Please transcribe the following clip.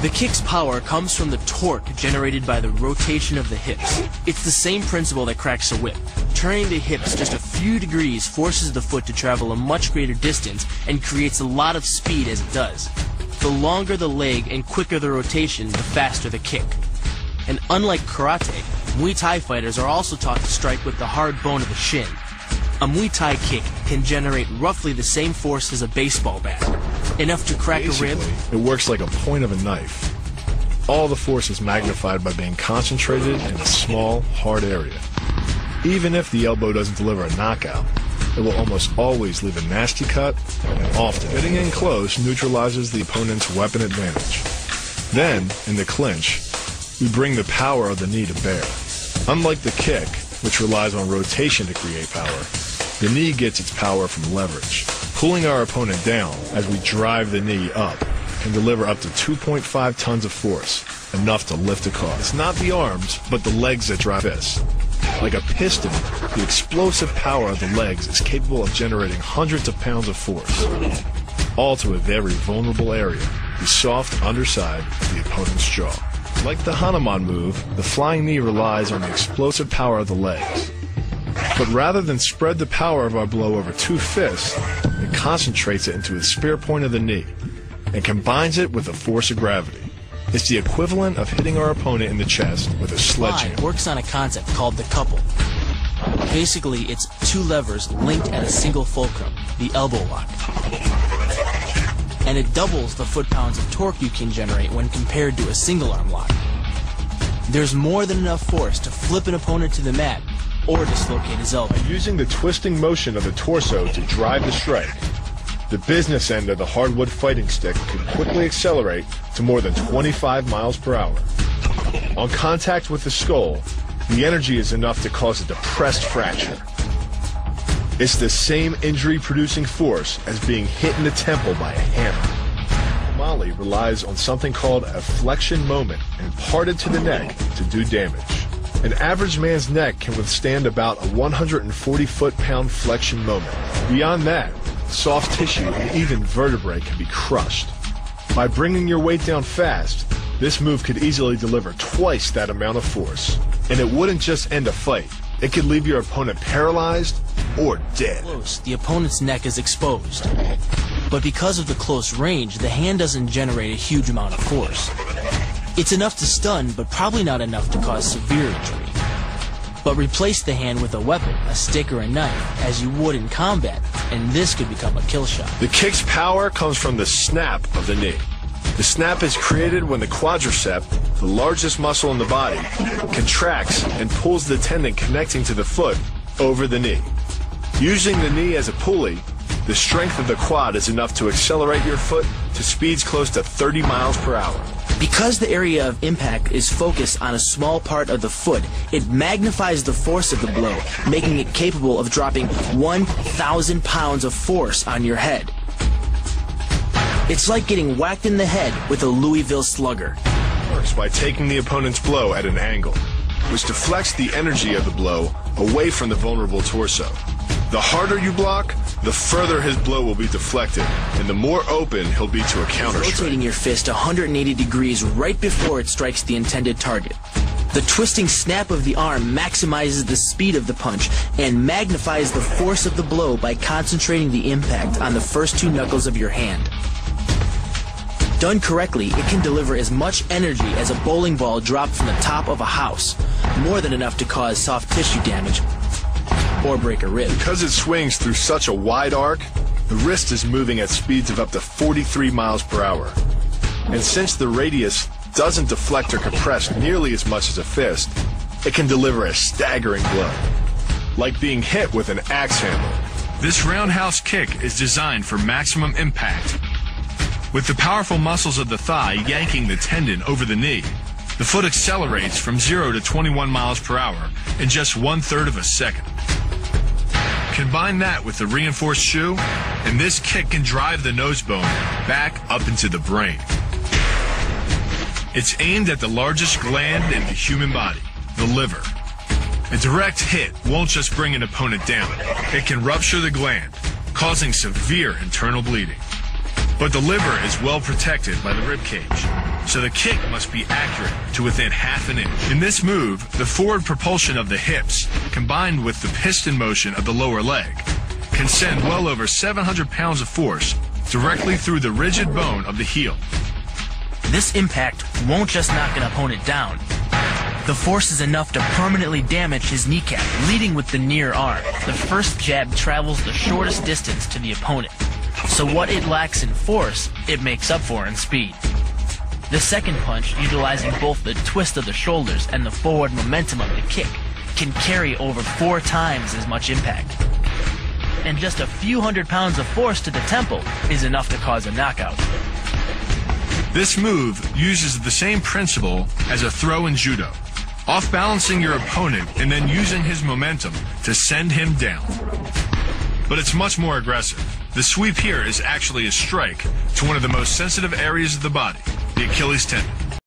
The kick's power comes from the torque generated by the rotation of the hips. It's the same principle that cracks a whip. Turning the hips just a few degrees forces the foot to travel a much greater distance and creates a lot of speed as it does. The longer the leg and quicker the rotation, the faster the kick. And unlike karate, Muay Thai fighters are also taught to strike with the hard bone of the shin. A Muay Thai kick can generate roughly the same force as a baseball bat, enough to crack a rib. It works like a point of a knife. All the force is magnified by being concentrated in a small, hard area. Even if the elbow doesn't deliver a knockout, it will almost always leave a nasty cut, and often hitting in close neutralizes the opponent's weapon advantage. Then, in the clinch, we bring the power of the knee to bear. Unlike the kick, which relies on rotation to create power, the knee gets its power from leverage. Pulling our opponent down as we drive the knee up can deliver up to 2.5 tons of force, enough to lift a car. It's not the arms, but the legs that drive this. Like a piston, the explosive power of the legs is capable of generating hundreds of pounds of force, all to a very vulnerable area, the soft underside of the opponent's jaw. Like the Hanuman move, the flying knee relies on the explosive power of the legs. But rather than spread the power of our blow over two fists, it concentrates it into the spear point of the knee and combines it with the force of gravity. It's the equivalent of hitting our opponent in the chest with a sledgehammer. Muay works on a concept called the couple. Basically, it's two levers linked at a single fulcrum, the elbow lock. And it doubles the foot-pounds of torque you can generate when compared to a single-arm lock. There's more than enough force to flip an opponent to the mat or dislocate his elbow. Using the twisting motion of the torso to drive the strike, the business end of the hardwood fighting stick can quickly accelerate to more than 25 miles per hour. On contact with the skull, the energy is enough to cause a depressed fracture. It's the same injury-producing force as being hit in the temple by a hammer. Muay relies on something called a flexion moment imparted to the neck to do damage. An average man's neck can withstand about a 140 foot-pound flexion moment. Beyond that, soft tissue and even vertebrae can be crushed. By bringing your weight down fast, this move could easily deliver twice that amount of force. And it wouldn't just end a fight. It could leave your opponent paralyzed or dead. Close, the opponent's neck is exposed. But because of the close range, the hand doesn't generate a huge amount of force. It's enough to stun, but probably not enough to cause severe injury. But replace the hand with a weapon, a stick or a knife, as you would in combat, and this could become a kill shot. The kick's power comes from the snap of the knee. The snap is created when the quadricep, the largest muscle in the body, contracts and pulls the tendon connecting to the foot over the knee. Using the knee as a pulley, the strength of the quad is enough to accelerate your foot to speeds close to 30 miles per hour. Because the area of impact is focused on a small part of the foot, it magnifies the force of the blow, making it capable of dropping 1,000 pounds of force on your head. It's like getting whacked in the head with a Louisville slugger. It works by taking the opponent's blow at an angle, which deflects the energy of the blow away from the vulnerable torso. The harder you block, the further his blow will be deflected, and the more open he'll be to a counter-strike. Rotating your fist 180 degrees right before it strikes the intended target. The twisting snap of the arm maximizes the speed of the punch and magnifies the force of the blow by concentrating the impact on the first two knuckles of your hand. Done correctly, it can deliver as much energy as a bowling ball dropped from the top of a house, more than enough to cause soft tissue damage or break a rib. Because it swings through such a wide arc, the wrist is moving at speeds of up to 43 miles per hour. And since the radius doesn't deflect or compress nearly as much as a fist, it can deliver a staggering blow, like being hit with an axe handle. This roundhouse kick is designed for maximum impact. With the powerful muscles of the thigh yanking the tendon over the knee, the foot accelerates from 0 to 21 miles per hour in just 1/3 of a second. Combine that with the reinforced shoe, and this kick can drive the nose bone back up into the brain. It's aimed at the largest gland in the human body, the liver. A direct hit won't just bring an opponent down. It can rupture the gland, causing severe internal bleeding. But the liver is well protected by the rib cage, so the kick must be accurate to within half an inch. In this move, the forward propulsion of the hips, combined with the piston motion of the lower leg, can send well over 700 pounds of force directly through the rigid bone of the heel. This impact won't just knock an opponent down. The force is enough to permanently damage his kneecap, leading with the near arm. The first jab travels the shortest distance to the opponent, so what it lacks in force, it makes up for in speed. The second punch, utilizing both the twist of the shoulders and the forward momentum of the kick, can carry over 4 times as much impact. And just a few hundred pounds of force to the temple is enough to cause a knockout. This move uses the same principle as a throw in judo, off-balancing your opponent and then using his momentum to send him down. But it's much more aggressive. The sweep here is actually a strike to one of the most sensitive areas of the body, the Achilles tendon.